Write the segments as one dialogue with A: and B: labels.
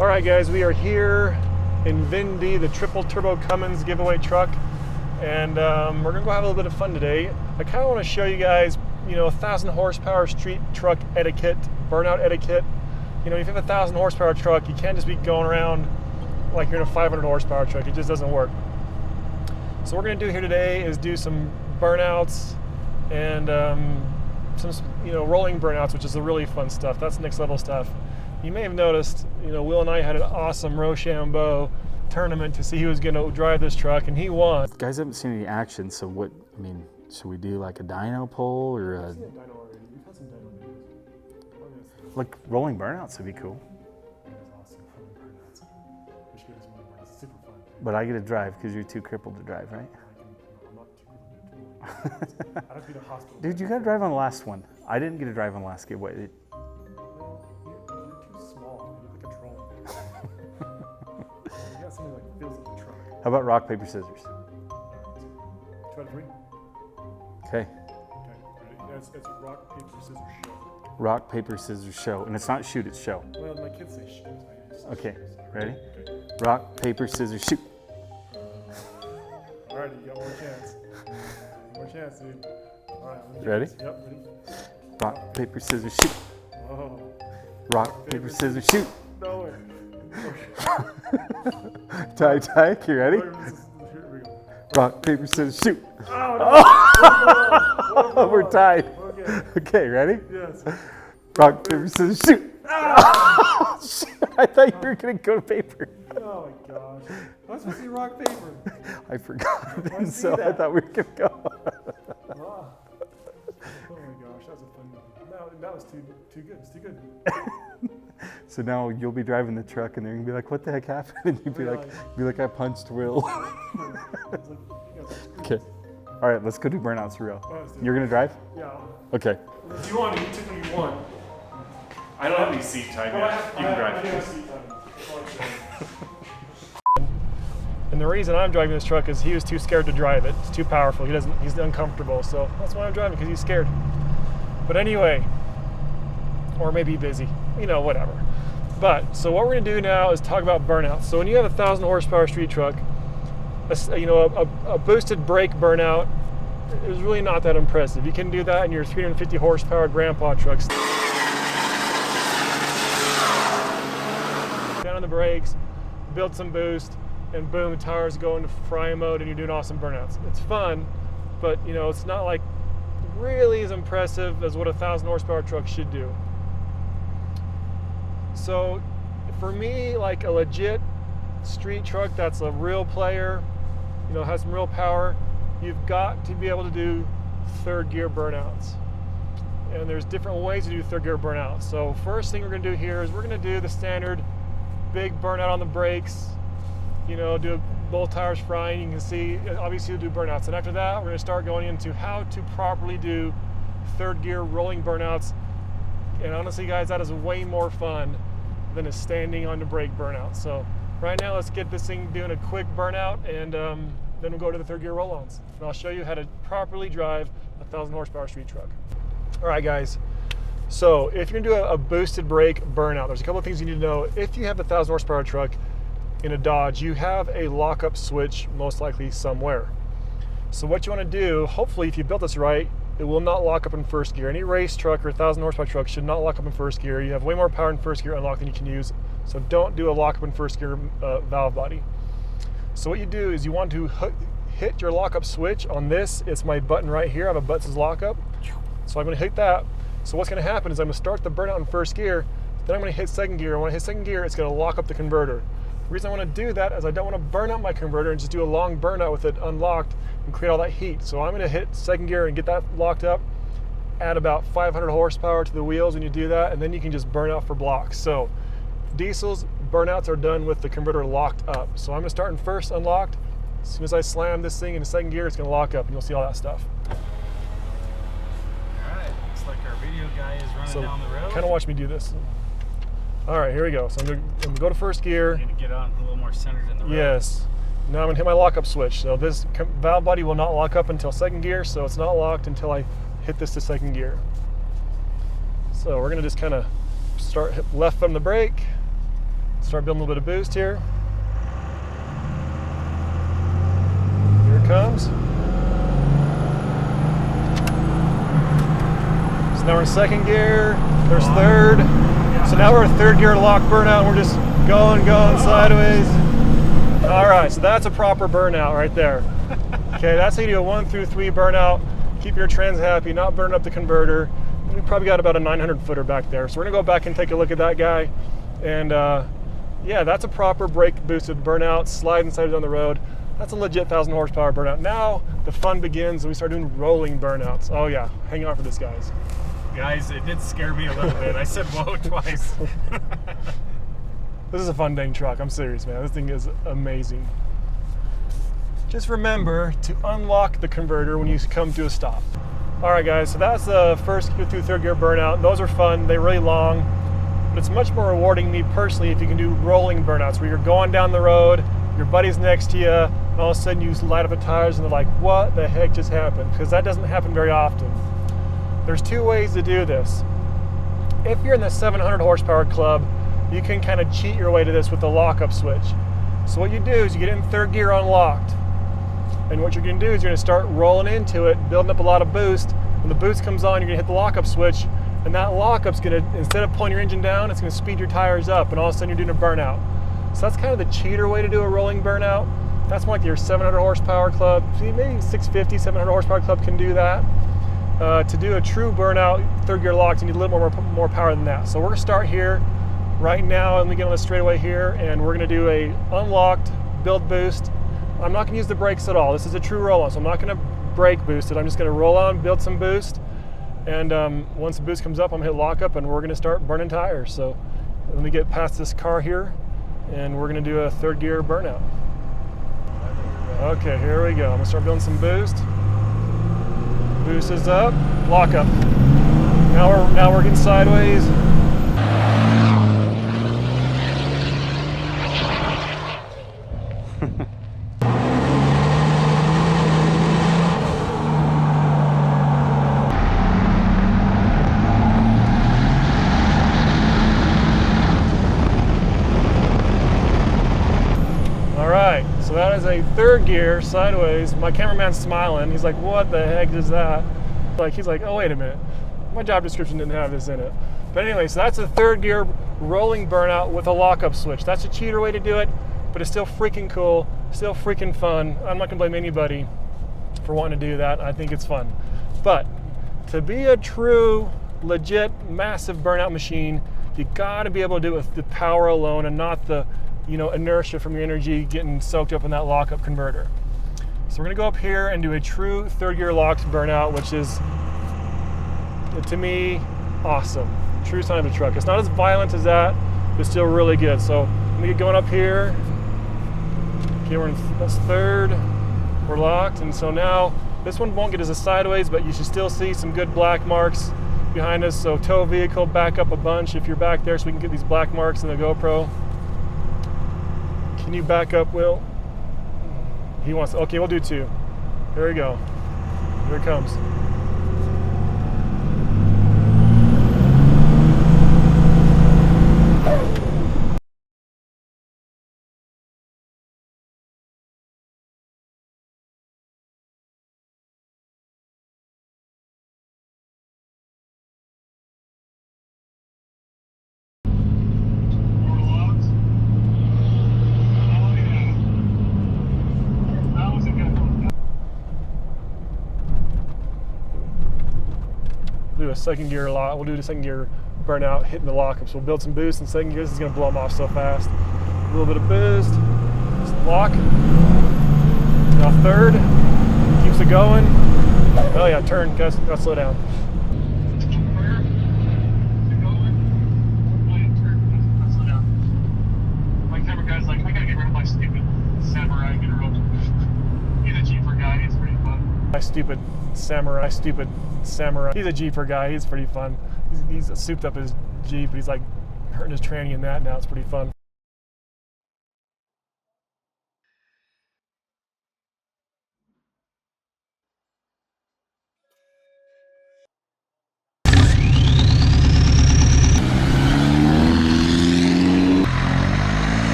A: All right, guys, we are here in Vindy, the triple turbo Cummins giveaway truck, and we're gonna go have a little bit of fun today. I kind of want to show you guys, 1,000 horsepower street truck etiquette, burnout etiquette. If you have a 1,000 horsepower truck, you can't just be going around like you're in a 500 horsepower truck. It just doesn't work. So what we're gonna do here today is do some burnouts and some, rolling burnouts, which is the really fun stuff. That's next level stuff. You may have noticed, Will and I had an awesome Rochambeau tournament to see who was going to drive this truck, and he won.
B: Guys haven't seen any action, so should we do like a dyno pull or a...
A: I've seen a dyno already. We've had some dyno videos.
B: Like rolling burnouts would be cool.
A: That's awesome. Rolling burnouts. We should get some more burnouts. It's super fun.
B: But I get to drive because you're too crippled to drive, right?
A: I'm not too crippled to do it. I'd have to be to the hospital.
B: Dude, you got to drive on the last one. I didn't get to drive on the last giveaway.
A: You're too small. You look like a troll. You got something like fills up the truck.
B: How about rock, paper, scissors?
A: 2 out of 3.
B: Okay.
A: Okay, ready? It's rock, paper, scissors, show.
B: Rock, paper, scissors, show. And it's not shoot, it's show.
A: Well, my kids say shoot.
B: Okay, ready? Okay. Rock, paper, scissors, shoot.
A: All right, you got more chance. More chance, dude. All right.
B: Ready?
A: Yep, ready.
B: Rock, paper, scissors, shoot.
A: Oh.
B: Rock, paper, scissors, shoot.
A: No way.
B: Tie, you ready?
A: Here we go.
B: Rock, paper, scissors, shoot.
A: Oh, no.
B: We're tied.
A: Okay.
B: Okay, ready?
A: Yes.
B: Rock, paper, scissors, shoot. Oh, shit. I thought you were going to go to paper.
A: Oh my gosh. I was supposed to be rock, paper.
B: I forgot, and
A: see
B: so I
A: that.
B: thought we were going to go.
A: Wow. Oh my gosh, that was a fun movie. No, that was too good. It's too good.
B: So now you'll be driving the truck, and they're going to be like, what the heck happened? And you'll be like, I punched Will. Okay. All right, let's go do burnouts for real. You're going to drive?
A: Yeah.
B: Okay.
A: If you want to, you typically won.
B: I don't have any seat time yet. You can drive.
A: I have seat time. And the reason I'm driving this truck is he was too scared to drive it. It's too powerful. He's uncomfortable. So that's why I'm driving, because he's scared. But anyway, or maybe busy, whatever. But so what we're gonna do now is talk about burnouts. So when you have a 1,000 horsepower street truck, a boosted brake burnout is really not that impressive. You can do that in your 350 horsepower grandpa trucks. Down on the brakes, build some boost, and boom, the tires go into fry mode and you're doing awesome burnouts. It's fun, but it's not like really as impressive as what a 1,000 horsepower truck should do. So for me, like a legit street truck that's a real player, has some real power, you've got to be able to do third gear burnouts. And there's different ways to do third gear burnouts. So first thing we're gonna do here is we're gonna do the standard big burnout on the brakes, do both tires frying. You can see, obviously you'll do burnouts. And after that, we're gonna start going into how to properly do third gear rolling burnouts. And honestly, guys, that is way more fun than a standing on the brake burnout. So right now, let's get this thing doing a quick burnout, and then we'll go to the third gear roll-ons. And I'll show you how to properly drive a 1,000 horsepower street truck. All right, guys. So if you're gonna do a boosted brake burnout, there's a couple of things you need to know. If you have a 1,000 horsepower truck in a Dodge, you have a lockup switch most likely somewhere. So what you wanna do, hopefully if you built this right, it will not lock up in first gear. Any race truck or 1,000 horsepower truck should not lock up in first gear. You have way more power in first gear unlocked than you can use. So don't do a lockup in first gear valve body. So what you do is you want to hit your lockup switch on this. It's my button right here. I have a button that says lockup. So I'm gonna hit that. So what's gonna happen is I'm gonna start the burnout in first gear, then I'm gonna hit second gear. And when I hit second gear, it's gonna lock up the converter. The reason I wanna do that is I don't wanna burn out my converter and just do a long burnout with it unlocked and create all that heat. So I'm gonna hit second gear and get that locked up, add about 500 horsepower to the wheels when you do that, and then you can just burn out for blocks. So diesels, burnouts are done with the converter locked up. So I'm gonna start in first unlocked. As soon as I slam this thing into second gear, it's gonna lock up and you'll see all that stuff.
C: All right, looks like our video guy is running down the road.
A: Kind of watch me do this. All right, here we go. So I'm gonna go to first gear.
C: You need to get on a little more centered in the road.
A: Yes. Now I'm gonna hit my lockup switch. So this valve body will not lock up until second gear, so it's not locked until I hit this to second gear. So we're gonna just kind of start left from the brake, Start building a little bit of boost here. Here it comes. So now we're in second gear. There's third. So now we're in third gear lock burnout. We're just going sideways. All right, so that's a proper burnout right there. Okay, that's how you do a 1 through 3 burnout. Keep your trans happy, not burn up the converter. We probably got about a 900 footer back there. So we're gonna go back and take a look at that guy. And yeah, that's a proper brake boosted burnout, slide inside down the road. That's a legit 1,000 horsepower burnout. Now the fun begins and we start doing rolling burnouts. Oh yeah, hang on for this, guys.
C: Guys, it did scare me a little bit. I said whoa twice.
A: This is a fun dang truck, I'm serious, man. This thing is amazing. Just remember to unlock the converter when you come to a stop. All right, guys, so that's the first through third gear burnout. Those are fun, they're really long, but it's much more rewarding me personally if you can do rolling burnouts where you're going down the road, your buddy's next to you, and all of a sudden you light up the tires and they're like, what the heck just happened? Because that doesn't happen very often. There's two ways to do this. If you're in the 700 horsepower club, you can kind of cheat your way to this with the lockup switch. So what you do is you get in third gear unlocked. And what you're gonna do is you're gonna start rolling into it, building up a lot of boost. When the boost comes on, you're gonna hit the lockup switch, and that lockup's gonna, instead of pulling your engine down, it's gonna speed your tires up, and all of a sudden you're doing a burnout. So that's kind of the cheater way to do a rolling burnout. That's more like your 700 horsepower club. Maybe 650, 700 horsepower club can do that. To do a true burnout, third gear locked, you need a little more power than that. So we're gonna start here right now, and we get on the straightaway here, and we're gonna do a unlocked build boost. I'm not gonna use the brakes at all. This is a true roll-on, so I'm not gonna brake boost it. I'm just gonna roll on, build some boost, and once the boost comes up, I'm gonna hit lockup, and we're gonna start burning tires. So let me get past this car here, and we're gonna do a third gear burnout. Okay, here we go. I'm gonna start building some boost. Boost is up, lockup. Now we're getting sideways. So that is a third gear sideways. My cameraman's smiling. He's like, what the heck is that? He's like, oh, wait a minute. My job description didn't have this in it. But anyway, so that's a third gear rolling burnout with a lockup switch. That's a cheater way to do it, but it's still freaking cool, still freaking fun. I'm not gonna blame anybody for wanting to do that. I think it's fun. But to be a true, legit, massive burnout machine, you gotta be able to do it with the power alone and not the inertia from your energy getting soaked up in that lockup converter. So we're gonna go up here and do a true third gear locked burnout, which is, to me, awesome. True sign of a truck. It's not as violent as that, but still really good. So let me get going up here. Okay, that's third, we're locked. And so now, this one won't get as a sideways, but you should still see some good black marks behind us. So tow vehicle, back up a bunch if you're back there so we can get these black marks in the GoPro. Can you back up, Will? He wants to. Okay, we'll do two. Here we go. Here it comes. Do a second gear lock. We'll do the second gear burnout, hitting the lockup. So we'll build some boost in second gear. This is gonna blow them off so fast. A little bit of boost, just lock. Now third, keeps it going. Oh yeah, turn, guys, gotta slow down.
D: My camera guy's like, I gotta get rid of my stupid samurai and get a real. He's a Jeeper guy, he's pretty fun.
A: My stupid samurai. He's a Jeeper guy, he's pretty fun. He's souped up his Jeep, but he's like hurting his tranny in that now. It's pretty fun.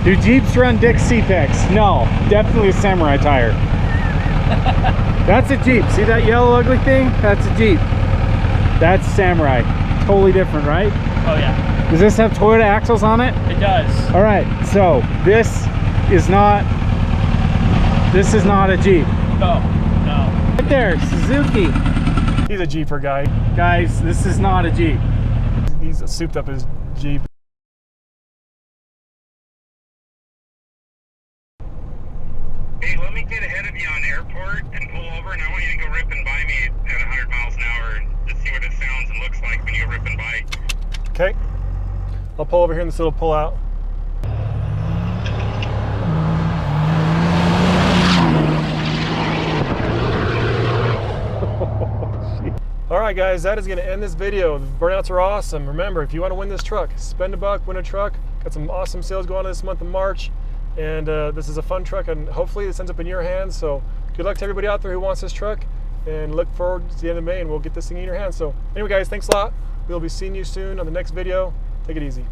E: Do Jeeps run Dixie picks? No, definitely a Samurai tire. That's a Jeep. See that yellow ugly thing? That's a Jeep. That's Samurai. Totally different, right?
F: Oh yeah,
E: Does this have Toyota axles on it?
F: it does.
E: All right, so this is not a Jeep.
F: No, no.
E: Right there, Suzuki.
A: He's a Jeeper guy.
E: Guys, this is not a Jeep.
A: He's souped up his Jeep.
D: Hey, let me get ahead of you on airport and pull over, and I want you to go ripping by me at 100 miles an hour and just see what it sounds and looks like when you go ripping by.
A: Okay. I'll pull over here and this little pull out. All right, guys, that is going to end this video. The burnouts are awesome. Remember, if you want to win this truck, spend $1, win a truck. Got some awesome sales going on this month of March, and this is a fun truck, and hopefully this ends up in your hands. So good luck to everybody out there who wants this truck, and look forward to the end of May, and we'll get this thing in your hands. So anyway, guys, thanks a lot. We'll be seeing you soon on the next video. Take it easy.